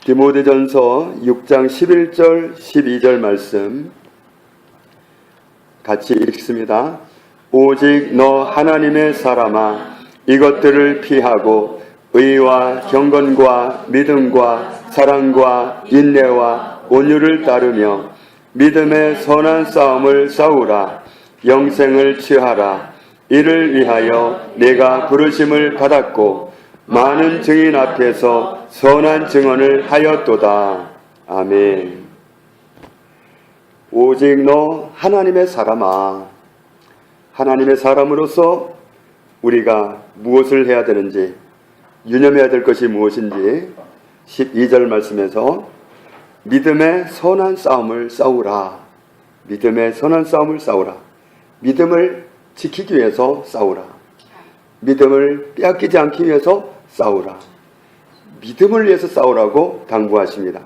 디모데전서 6장 11절 12절 말씀 같이 읽습니다. 오직 너 하나님의 사람아, 이것들을 피하고 의와 경건과 믿음과 사랑과 인내와 온유를 따르며 믿음의 선한 싸움을 싸우라. 영생을 취하라. 이를 위하여 내가 부르심을 받았고 많은 증인 앞에서 선한 증언을 하였도다. 아멘. 오직 너 하나님의 사람아, 하나님의 사람으로서 우리가 무엇을 해야 되는지, 유념해야 될 것이 무엇인지 12절 말씀에서 믿음의 선한 싸움을 싸우라. 믿음의 선한 싸움을 싸우라. 믿음을 지키기 위해서 싸우라. 믿음을 빼앗기지 않기 위해서 싸우라. 믿음을 위해서 싸우라고 당부하십니다.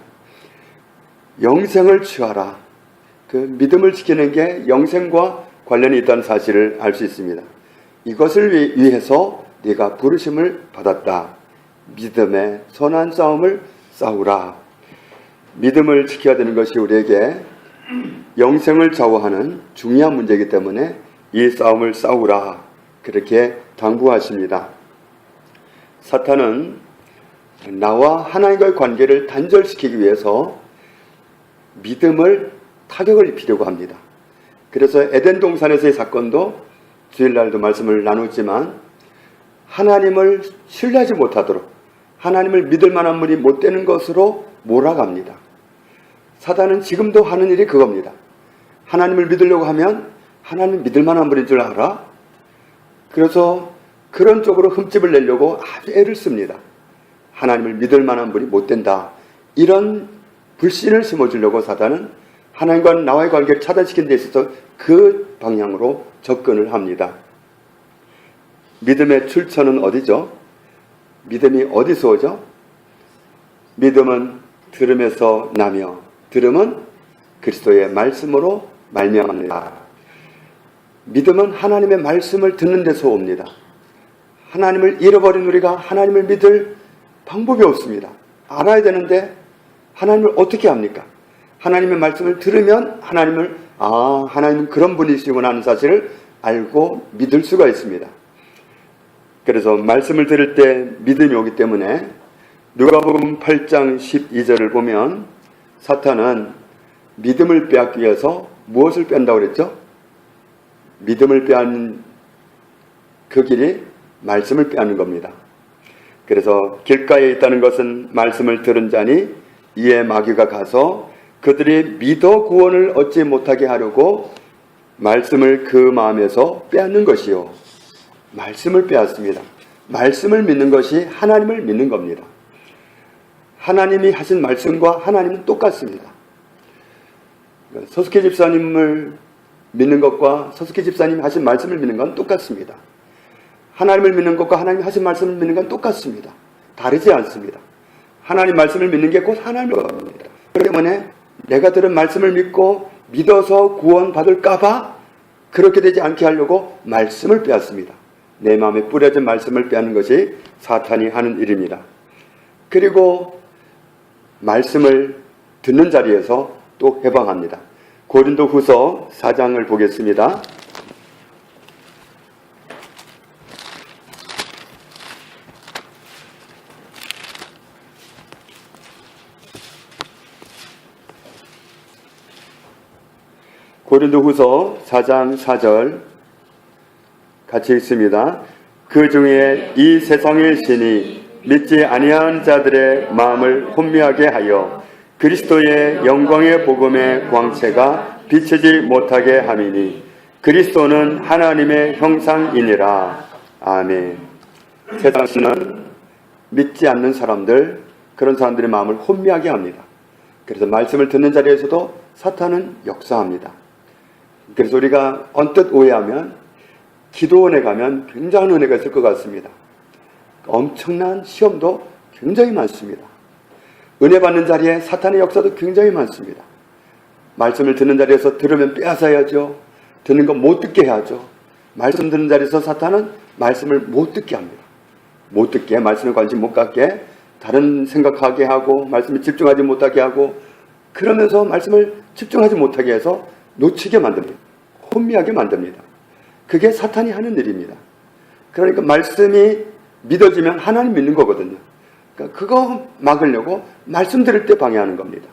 영생을 취하라. 그 믿음을 지키는 게 영생과 관련이 있다는 사실을 알 수 있습니다. 이것을 위해서 네가 부르심을 받았다. 믿음의 선한 싸움을 싸우라. 믿음을 지켜야 되는 것이 우리에게 영생을 좌우하는 중요한 문제이기 때문에 이 싸움을 싸우라. 그렇게 당부하십니다. 사탄은 나와 하나님과의 관계를 단절시키기 위해서 믿음을 타격을 입히려고 합니다. 그래서 에덴 동산에서의 사건도 주일날도 말씀을 나눴지만 하나님을 신뢰하지 못하도록, 하나님을 믿을 만한 분이 못 되는 것으로 몰아갑니다. 사단은 지금도 하는 일이 그겁니다. 하나님을 믿으려고 하면 하나님 믿을 만한 분인 줄 알아? 그래서 그런 쪽으로 흠집을 내려고 아주 애를 씁니다. 하나님을 믿을 만한 분이 못 된다. 이런 불신을 심어주려고 사단은 하나님과 나와의 관계를 차단시키는 데 있어서 그 방향으로 접근을 합니다. 믿음의 출처는 어디죠? 믿음이 어디서 오죠? 믿음은 들음에서 나며 들음은 그리스도의 말씀으로 말미암습니다. 믿음은 하나님의 말씀을 듣는 데서 옵니다. 하나님을 잃어버린 우리가 하나님을 믿을 방법이 없습니다. 알아야 되는데 하나님을 어떻게 합니까? 하나님의 말씀을 들으면 하나님은 그런 분이시구나 하는 사실을 알고 믿을 수가 있습니다. 그래서 말씀을 들을 때 믿음이 오기 때문에 누가복음 8장 12절을 보면 사탄은 믿음을 빼앗기 위해서 무엇을 뺀다고 그랬죠? 믿음을 빼앗는 그 길이 말씀을 빼앗는 겁니다. 그래서 길가에 있다는 것은 말씀을 들은 자니 이에 마귀가 가서 그들이 믿어 구원을 얻지 못하게 하려고 말씀을 그 마음에서 빼앗는 것이요. 말씀을 빼앗습니다. 말씀을 믿는 것이 하나님을 믿는 겁니다. 하나님이 하신 말씀과 하나님은 똑같습니다. 서숙희 집사님을 믿는 것과 서숙희 집사님이 하신 말씀을 믿는 건 똑같습니다. 하나님을 믿는 것과 하나님이 하신 말씀을 믿는 건 똑같습니다. 다르지 않습니다. 하나님 말씀을 믿는 게 곧 하나님을 믿습니다. 그렇기 때문에 내가 들은 말씀을 믿고 믿어서 구원 받을까봐 그렇게 되지 않게 하려고 말씀을 빼앗습니다. 내 마음에 뿌려진 말씀을 빼앗는 것이 사탄이 하는 일입니다. 그리고 말씀을 듣는 자리에서 또 해방합니다. 고린도후서 4장을 보겠습니다. 고린도후서 4장 4절 같이 읽습니다. 그 중에 이 세상의 신이 믿지 아니한 자들의 마음을 혼미하게 하여 그리스도의 영광의 복음의 광채가 비치지 못하게 함이니 그리스도는 하나님의 형상이니라. 아멘. 세상은 믿지 않는 사람들, 그런 사람들의 마음을 혼미하게 합니다. 그래서 말씀을 듣는 자리에서도 사탄은 역사합니다. 그래서 우리가 언뜻 오해하면 기도원에 가면 굉장한 은혜가 있을 것 같습니다. 엄청난 시험도 굉장히 많습니다. 은혜 받는 자리에 사탄의 역사도 굉장히 많습니다. 말씀을 듣는 자리에서 들으면 빼앗아야죠. 듣는 거 못 듣게 해야죠. 말씀 듣는 자리에서 사탄은 말씀을 못 듣게 합니다. 못 듣게, 말씀에 관심 못 갖게 다른 생각하게 하고 말씀에 집중하지 못하게 하고 그러면서 말씀을 집중하지 못하게 해서 놓치게 만듭니다. 혼미하게 만듭니다. 그게 사탄이 하는 일입니다. 그러니까 말씀이 믿어지면 하나님 믿는 거거든요. 그러니까 그거 막으려고 말씀 들을 때 방해하는 겁니다.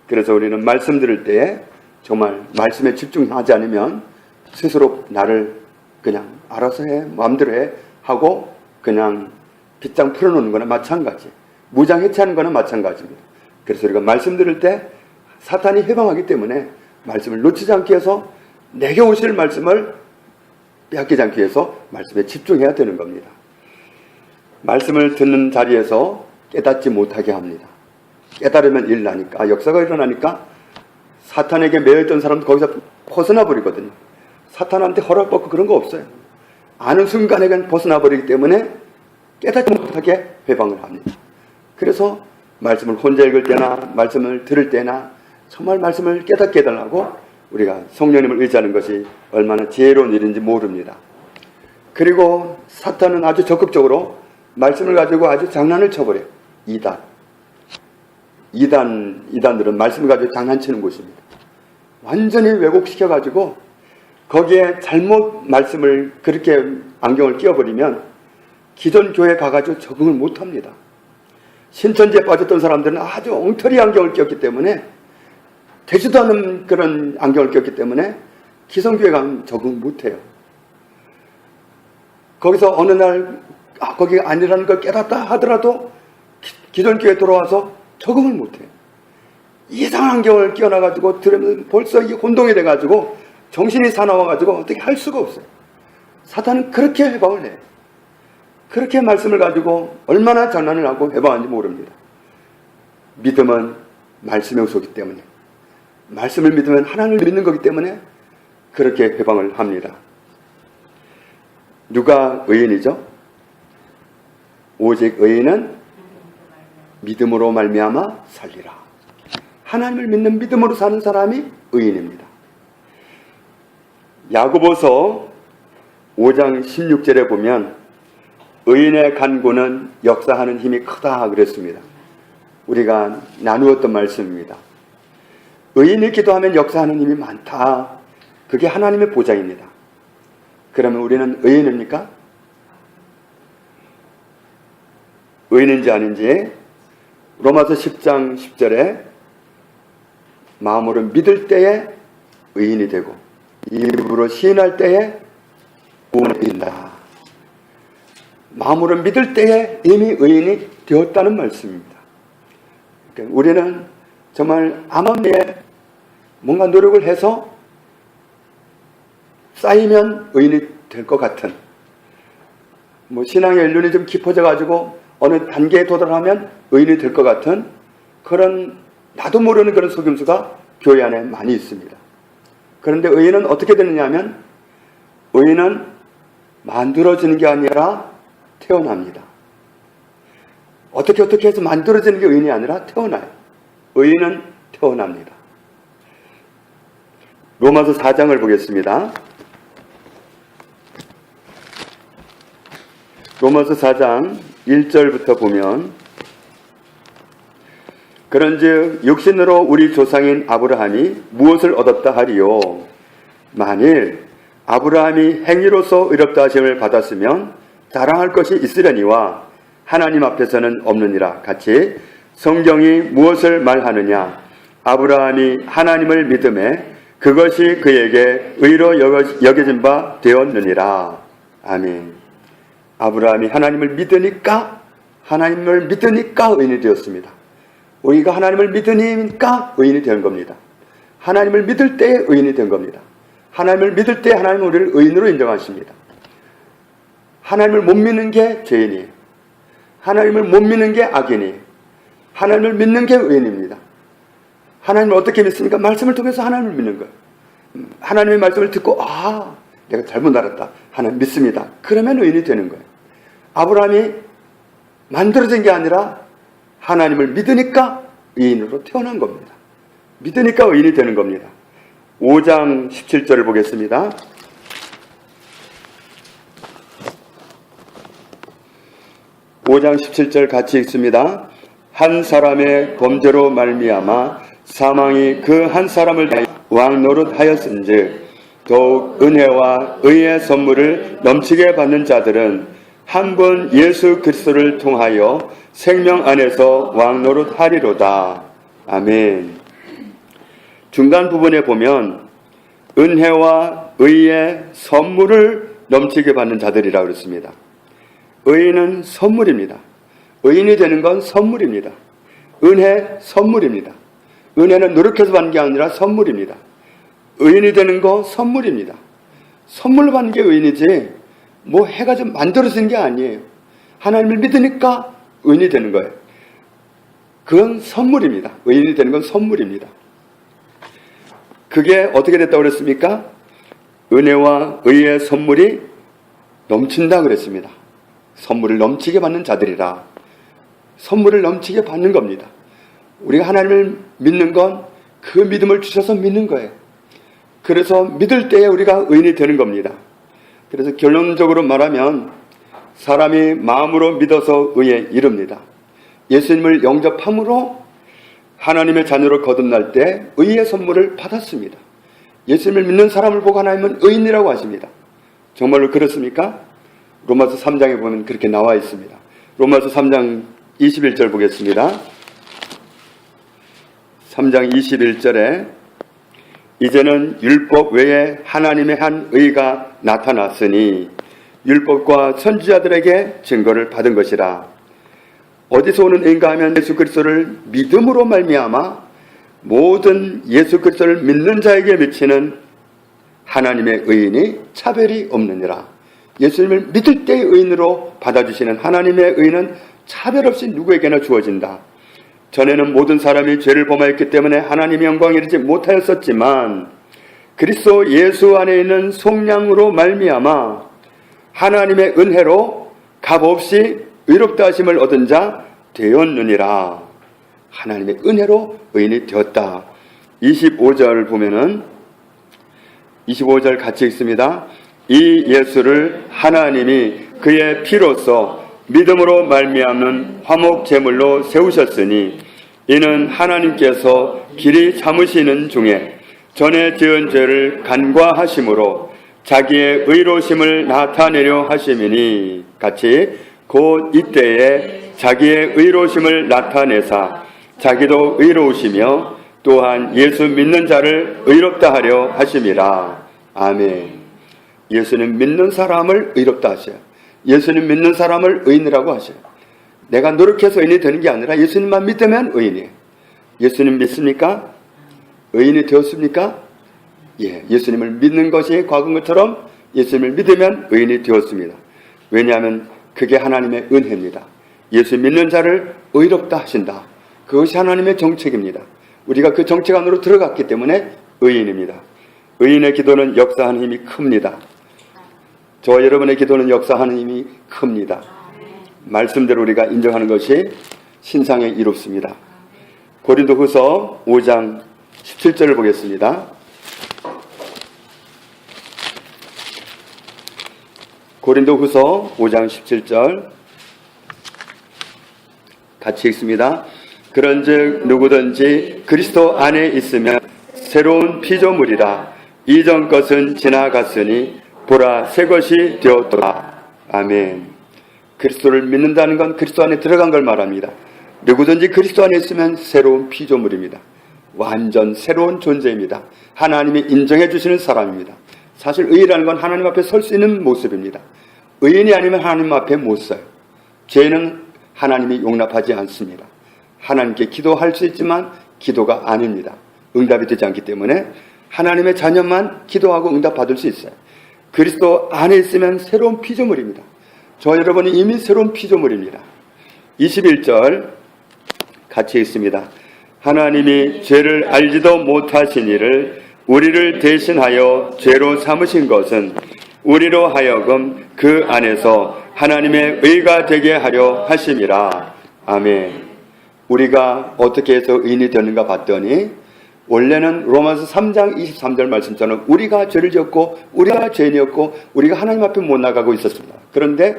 그래서 우리는 말씀 들을 때에 정말 말씀에 집중하지 않으면 스스로 나를 그냥 알아서 해, 마음대로 해 하고 그냥 빗장 풀어놓는 거나 마찬가지, 무장해체하는 거나 마찬가지입니다. 그래서 우리가 말씀 들을 때 사탄이 해방하기 때문에 말씀을 놓치지 않기 위해서 내게 오실 말씀을 빼앗기지 않기 위해서 말씀에 집중해야 되는 겁니다. 말씀을 듣는 자리에서 깨닫지 못하게 합니다. 깨달으면 일어나니까, 역사가 일어나니까 사탄에게 매여있던 사람도 거기서 벗어나 버리거든요. 사탄한테 허락받고 그런 거 없어요. 아는 순간에 그냥 벗어나 버리기 때문에 깨닫지 못하게 회방을 합니다. 그래서 말씀을 혼자 읽을 때나 말씀을 들을 때나 정말 말씀을 깨닫게 해달라고 우리가 성령님을 의지하는 것이 얼마나 지혜로운 일인지 모릅니다. 그리고 사탄은 아주 적극적으로 말씀을 가지고 아주 장난을 쳐버려요. 이단들은 말씀을 가지고 장난치는 곳입니다. 완전히 왜곡시켜가지고 거기에 잘못 말씀을 그렇게 안경을 끼워버리면 기존 교회 가가지고 적응을 못합니다. 신천지에 빠졌던 사람들은 아주 엉터리 안경을 끼웠기 때문에 되지도 않은 그런 안경을 꼈기 때문에 기성교회 가면 적응 못해요. 거기서 어느 날 거기가 아니라는 걸 깨닫다 하더라도 기존 교회에 돌아와서 적응을 못해요. 이상한 안경을 끼워놔가지고 들으면 벌써 이게 혼동이 돼가지고 정신이 사나워가지고 어떻게 할 수가 없어요. 사탄은 그렇게 해방을 해요. 그렇게 말씀을 가지고 얼마나 장난을 하고 해방하는지 모릅니다. 믿음은 말씀의 소이기 때문에, 말씀을 믿으면 하나님을 믿는 거기 때문에 그렇게 해방을 합니다. 누가 의인이죠? 오직 의인은 믿음으로 말미암아 살리라. 하나님을 믿는 믿음으로 사는 사람이 의인입니다. 야고보서 5장 16절에 보면 의인의 간구는 역사하는 힘이 크다 그랬습니다. 우리가 나누었던 말씀입니다. 의인이 기도하면 역사하는 힘이 많다. 그게 하나님의 보장입니다. 그러면 우리는 의인입니까? 의인인지 아닌지 로마서 10장 10절에 마음으로 믿을 때에 의인이 되고 입으로 시인할 때에 구원을 이룬다. 마음으로 믿을 때에 이미 의인이 되었다는 말씀입니다. 그러니까 우리는 정말 암암리에 뭔가 노력을 해서 쌓이면 의인이 될 것 같은, 신앙의 연륜이 좀 깊어져 가지고 어느 단계에 도달하면 의인이 될 것 같은 그런 나도 모르는 그런 속임수가 교회 안에 많이 있습니다. 그런데 의인은 어떻게 되느냐 하면 의인은 만들어지는 게 아니라 태어납니다. 어떻게 해서 만들어지는 게 의인이 아니라 태어나요. 의인은 태어납니다. 로마서 4장을 보겠습니다. 로마서 4장 1절부터 보면 그런즉 육신으로 우리 조상인 아브라함이 무엇을 얻었다 하리요? 만일 아브라함이 행위로서 의롭다 하심을 받았으면 자랑할 것이 있으려니와 하나님 앞에서는 없느니라. 같이 성경이 무엇을 말하느냐? 아브라함이 하나님을 믿음에 그것이 그에게 의로 여겨진 바 되었느니라. 아멘. 아브라함이 하나님을 믿으니까 의인이 되었습니다. 우리가 하나님을 믿으니까 의인이 된 겁니다. 하나님을 믿을 때에 의인이 된 겁니다. 하나님을 믿을 때 하나님은 우리를 의인으로 인정하십니다. 하나님을 못 믿는 게 죄인이에요. 하나님을 못 믿는 게 악인이에요. 하나님을 믿는 게 의인입니다. 하나님을 어떻게 믿습니까? 말씀을 통해서 하나님을 믿는 거예요. 하나님의 말씀을 듣고 내가 잘못 알았다. 하나님 믿습니다. 그러면 의인이 되는 거예요. 아브라함이 만들어진 게 아니라 하나님을 믿으니까 의인으로 태어난 겁니다. 믿으니까 의인이 되는 겁니다. 5장 17절을 보겠습니다. 5장 17절 같이 읽습니다. 한 사람의 범죄로 말미암아 사망이 그 한 사람을 왕 노릇하였은즉 더욱 은혜와 의의 선물을 넘치게 받는 자들은 한 분 예수 그리스도를 통하여 생명 안에서 왕 노릇하리로다. 아멘. 중간 부분에 보면 은혜와 의의 선물을 넘치게 받는 자들이라고 그랬습니다. 의는 선물입니다. 의인이 되는 건 선물입니다. 은혜 선물입니다. 은혜는 노력해서 받는 게 아니라 선물입니다. 의인이 되는 거 선물입니다. 선물로 받는 게 의인이지 뭐 해가지고 만들어지는 게 아니에요. 하나님을 믿으니까 의인이 되는 거예요. 그건 선물입니다. 의인이 되는 건 선물입니다. 그게 어떻게 됐다고 그랬습니까? 은혜와 의의 선물이 넘친다 그랬습니다. 선물을 넘치게 받는 자들이라. 선물을 넘치게 받는 겁니다. 우리가 하나님을 믿는 건 그 믿음을 주셔서 믿는 거예요. 그래서 믿을 때에 우리가 의인이 되는 겁니다. 그래서 결론적으로 말하면 사람이 마음으로 믿어서 의에 이릅니다. 예수님을 영접함으로 하나님의 자녀로 거듭날 때 의의 선물을 받았습니다. 예수님을 믿는 사람을 보고 하나님은 의인이라고 하십니다. 정말로 그렇습니까? 로마서 3장에 보면 그렇게 나와 있습니다. 로마서 3장 21절 보겠습니다. 3장 21절에 이제는 율법 외에 하나님의 한 의가 나타났으니 율법과 선지자들에게 증거를 받은 것이라. 어디서 오는 의인가 하면 예수 그리스도를 믿음으로 말미암아 모든 예수 그리스도를 믿는 자에게 미치는 하나님의 의인이 차별이 없느니라. 예수님을 믿을 때의 의인으로 받아주시는 하나님의 의인은 차별 없이 누구에게나 주어진다. 전에는 모든 사람이 죄를 범하였기 때문에 하나님의 영광에 이르지 못하였었지만 그리스도 예수 안에 있는 속량으로 말미암아 하나님의 은혜로 값없이 의롭다 하심을 얻은 자 되었느니라. 하나님의 은혜로 의인이 되었다. 25절 보면은 25절 같이 읽습니다. 이 예수를 하나님이 그의 피로써 믿음으로 말미암는 화목 제물로 세우셨으니 이는 하나님께서 길이 참으시는 중에 전에 지은 죄를 간과하심으로 자기의 의로우심을 나타내려 하심이니 같이 곧 이때에 자기의 의로우심을 나타내사 자기도 의로우시며 또한 예수 믿는 자를 의롭다 하려 하심이라. 아멘. 예수님 믿는 사람을 의롭다 하셔요. 예수님 믿는 사람을 의인이라고 하셔요. 내가 노력해서 의인이 되는 게 아니라 예수님만 믿으면 의인이에요. 예수님 믿습니까? 의인이 되었습니까? 예, 예수님을 믿는 것이 과거인 것처럼 예수님을 믿으면 의인이 되었습니다. 왜냐하면 그게 하나님의 은혜입니다. 예수 믿는 자를 의롭다 하신다. 그것이 하나님의 정책입니다. 우리가 그 정책 안으로 들어갔기 때문에 의인입니다. 의인의 기도는 역사하는 힘이 큽니다. 저 여러분의 기도는 역사하는 힘이 큽니다. 말씀대로 우리가 인정하는 것이 신상에 이롭습니다. 고린도후서 5장 17절을 보겠습니다. 고린도후서 5장 17절 같이 읽습니다. 그런즉 누구든지 그리스도 안에 있으면 새로운 피조물이라. 이전 것은 지나갔으니 보라 새 것이 되었도다. 아멘. 그리스도를 믿는다는 건 그리스도 안에 들어간 걸 말합니다. 누구든지 그리스도 안에 있으면 새로운 피조물입니다. 완전 새로운 존재입니다. 하나님이 인정해 주시는 사람입니다. 사실 의라는 건 하나님 앞에 설 수 있는 모습입니다. 의인이 아니면 하나님 앞에 못 서요. 죄는 하나님이 용납하지 않습니다. 하나님께 기도할 수 있지만 기도가 아닙니다. 응답이 되지 않기 때문에 하나님의 자녀만 기도하고 응답 받을 수 있어요. 그리스도 안에 있으면 새로운 피조물입니다. 저 여러분이 이미 새로운 피조물입니다. 21절 같이 읽습니다. 하나님이 죄를 알지도 못하신 이를 우리를 대신하여 죄로 삼으신 것은 우리로 하여금 그 안에서 하나님의 의가 되게 하려 하심이라. 아멘. 우리가 어떻게 해서 의인이 되는가 봤더니 원래는 로마서 3장 23절 말씀처럼 우리가 죄를 지었고 우리가 죄인이었고 우리가 하나님 앞에 못 나가고 있었습니다. 그런데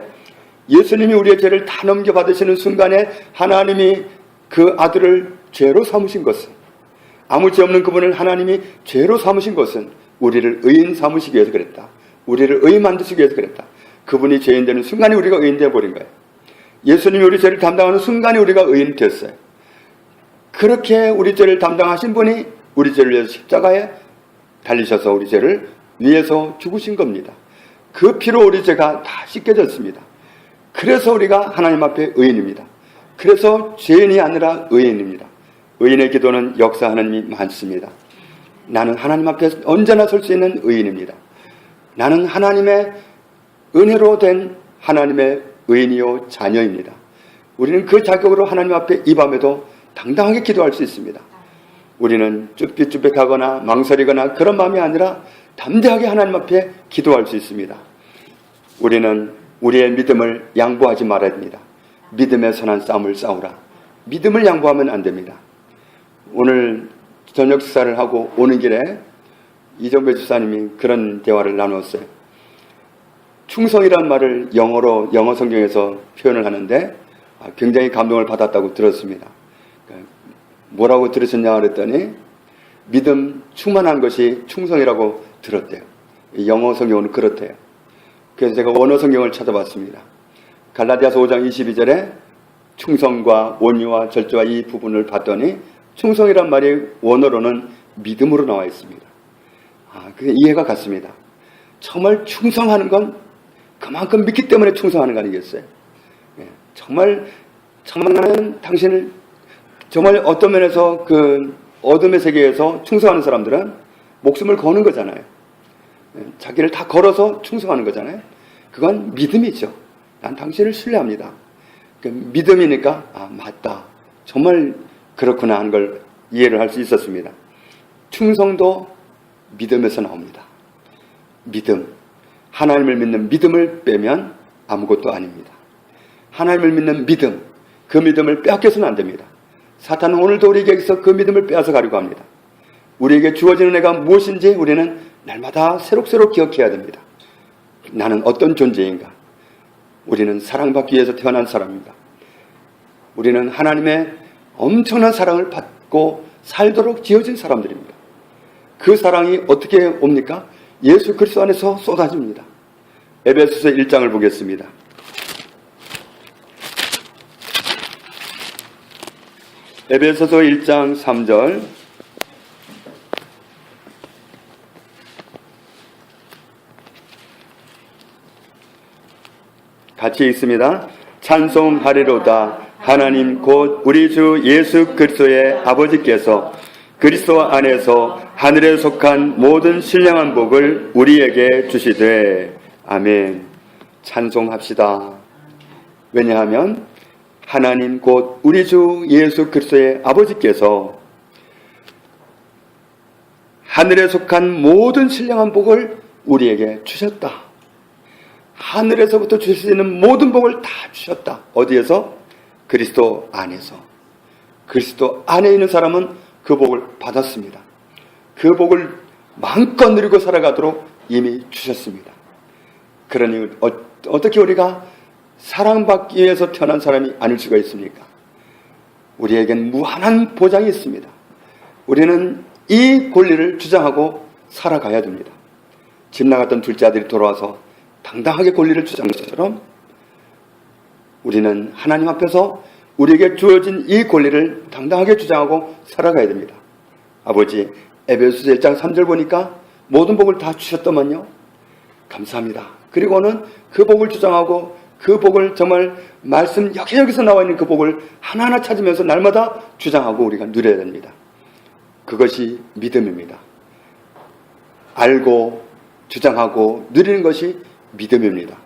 예수님이 우리의 죄를 다 넘겨받으시는 순간에 하나님이 그 아들을 죄로 삼으신 것은, 아무 죄 없는 그분을 하나님이 죄로 삼으신 것은 우리를 의인 삼으시기 위해서 그랬다. 우리를 의인 만드시기 위해서 그랬다. 그분이 죄인 되는 순간에 우리가 의인 되어버린 거예요. 예수님이 우리 죄를 담당하는 순간에 우리가 의인 됐어요. 그렇게 우리 죄를 담당하신 분이 우리 죄를 위해서 십자가에 달리셔서 우리 죄를 위해서 죽으신 겁니다. 그 피로 우리 죄가 다 씻겨졌습니다. 그래서 우리가 하나님 앞에 의인입니다. 그래서 죄인이 아니라 의인입니다. 의인의 기도는 역사하는 힘이 많습니다. 나는 하나님 앞에 언제나 설 수 있는 의인입니다. 나는 하나님의 은혜로 된 하나님의 의인이요 자녀입니다. 우리는 그 자격으로 하나님 앞에 이 밤에도 당당하게 기도할 수 있습니다. 우리는 쭈뼛쭈뼛하거나 망설이거나 그런 마음이 아니라 담대하게 하나님 앞에 기도할 수 있습니다. 우리는 우리의 믿음을 양보하지 말아야 됩니다. 믿음의 선한 싸움을 싸우라. 믿음을 양보하면 안 됩니다. 오늘 저녁 식사를 하고 오는 길에 이정배 집사님이 그런 대화를 나누었어요. 충성이라는 말을 영어 성경에서 표현을 하는데 굉장히 감동을 받았다고 들었습니다. 뭐라고 들으셨냐 그랬더니 믿음 충만한 것이 충성이라고 들었대요. 영어 성경은 그렇대요. 그래서 제가 원어 성경을 찾아봤습니다. 갈라디아서 5장 22절에 충성과 온유와 절제와 이 부분을 봤더니 충성이란 말이 원어로는 믿음으로 나와 있습니다. 그게 이해가 갔습니다. 정말 충성하는 건 그만큼 믿기 때문에 충성하는 거 아니겠어요? 정말 나는 당신을 정말 어떤 면에서 그 어둠의 세계에서 충성하는 사람들은 목숨을 거는 거잖아요. 자기를 다 걸어서 충성하는 거잖아요. 그건 믿음이죠. 난 당신을 신뢰합니다. 믿음이니까 맞다. 정말 그렇구나 하는 걸 이해를 할 수 있었습니다. 충성도 믿음에서 나옵니다. 믿음. 하나님을 믿는 믿음을 빼면 아무것도 아닙니다. 하나님을 믿는 믿음. 그 믿음을 빼앗겨서는 안 됩니다. 사탄은 오늘도 우리에게서 그 믿음을 빼앗아 가려고 합니다. 우리에게 주어지는 애가 무엇인지 우리는 날마다 새록새록 기억해야 됩니다. 나는 어떤 존재인가? 우리는 사랑받기 위해서 태어난 사람입니다. 우리는 하나님의 엄청난 사랑을 받고 살도록 지어진 사람들입니다. 그 사랑이 어떻게 옵니까? 예수 그리스도 안에서 쏟아집니다. 에베소서 1장을 보겠습니다. 에베소서 1장 3절 같이 읽습니다. 찬송하리로다. 하나님 곧 우리 주 예수 그리스도의 아버지께서 그리스도 안에서 하늘에 속한 모든 신령한 복을 우리에게 주시되. 아멘. 찬송합시다. 왜냐하면 하나님 곧 우리 주 예수 그리스도의 아버지께서 하늘에 속한 모든 신령한 복을 우리에게 주셨다. 하늘에서부터 주실 수 있는 모든 복을 다 주셨다. 어디에서? 그리스도 안에서. 그리스도 안에 있는 사람은 그 복을 받았습니다. 그 복을 마음껏 누리고 살아가도록 이미 주셨습니다. 그러니 어떻게 우리가 사랑받기 위해서 태어난 사람이 아닐 수가 있습니까? 우리에겐 무한한 보장이 있습니다. 우리는 이 권리를 주장하고 살아가야 됩니다. 집 나갔던 둘째 아들이 돌아와서 당당하게 권리를 주장한 것처럼 우리는 하나님 앞에서 우리에게 주어진 이 권리를 당당하게 주장하고 살아가야 됩니다. 아버지, 에베소서 1장 3절 보니까 모든 복을 다 주셨더만요. 감사합니다. 그리고는 그 복을 주장하고 그 복을 정말 말씀 여기저기서 나와 있는 그 복을 하나하나 찾으면서 날마다 주장하고 우리가 누려야 됩니다. 그것이 믿음입니다. 알고 주장하고 누리는 것이 믿음입니다.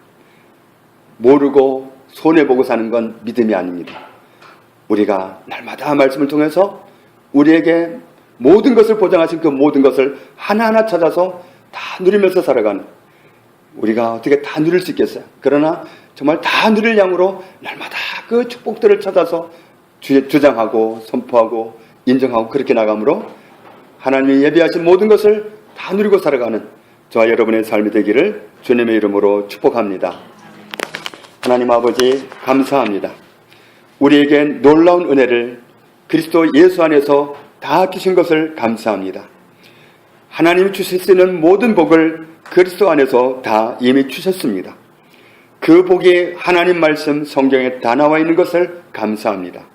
모르고 손해보고 사는 건 믿음이 아닙니다. 우리가 날마다 말씀을 통해서 우리에게 모든 것을 보장하신 그 모든 것을 하나하나 찾아서 다 누리면서 살아가는, 우리가 어떻게 다 누릴 수 있겠어요? 그러나 정말 다 누릴 양으로 날마다 그 축복들을 찾아서 주장하고 선포하고 인정하고 그렇게 나감으로 하나님이 예비하신 모든 것을 다 누리고 살아가는 저와 여러분의 삶이 되기를 주님의 이름으로 축복합니다. 하나님 아버지 감사합니다. 우리에겐 놀라운 은혜를 그리스도 예수 안에서 다 주신 것을 감사합니다. 하나님이 주실 수 있는 모든 복을 그리스도 안에서 다 이미 주셨습니다. 그 복이 하나님 말씀 성경에 다 나와 있는 것을 감사합니다.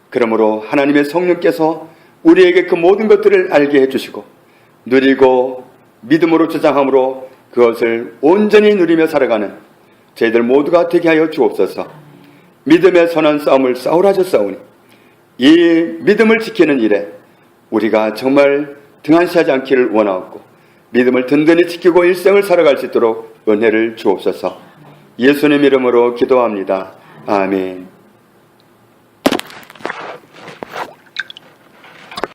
그러므로 하나님의 성령께서 우리에게 그 모든 것들을 알게 해주시고 누리고 믿음으로 주장함으로 그것을 온전히 누리며 살아가는 저희들 모두가 되게 하여 주옵소서. 믿음의 선한 싸움을 싸우라 하셨사오니 이 믿음을 지키는 일에 우리가 정말 등한시하지 않기를 원하옵고 믿음을 든든히 지키고 일생을 살아갈 수 있도록 은혜를 주옵소서. 예수님 이름으로 기도합니다. 아멘.